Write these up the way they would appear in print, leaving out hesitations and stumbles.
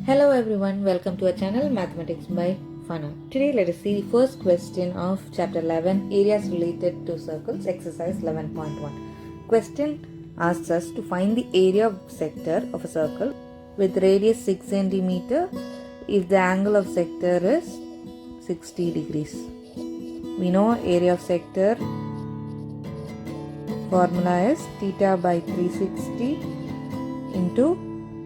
Hello everyone, welcome to our channel Mathematics by Fana. Today let us see the first question of chapter 11, areas related to circles, exercise 11.1. Question asks us to find the area of sector of a circle with radius 6 cm if the angle of sector is 60 degrees. We know area of sector formula is theta by 360 into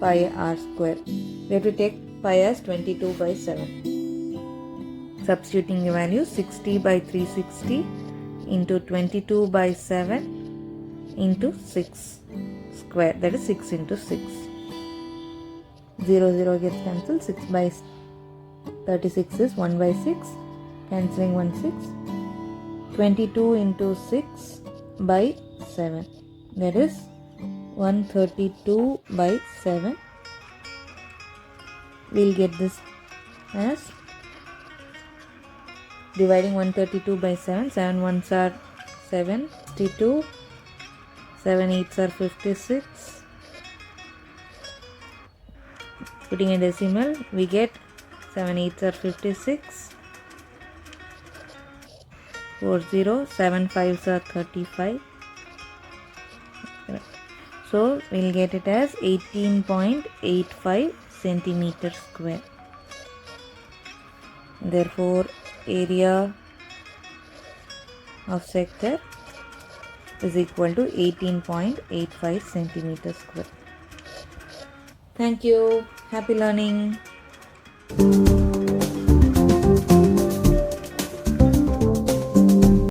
pi r square. We have to take pi as 22 by 7. Substituting the value 60 by 360 into 22 by 7 into 6 square, that is 6 into 6. 0 0 gets cancelled. 6 by 36 is 1 by 6, cancelling 1 6. 22 into 6 by 7, that is 132 by 7. We'll get this as dividing 132 by 7. 7 ones are 7, 62, 7 eights are 56. Putting a decimal, we get 7 eights are 56. 40, 7 fives are 35. So we'll get it as 18.85 centimeter square. Therefore, area of sector is equal to 18.85 centimeter square. Thank you. Happy learning.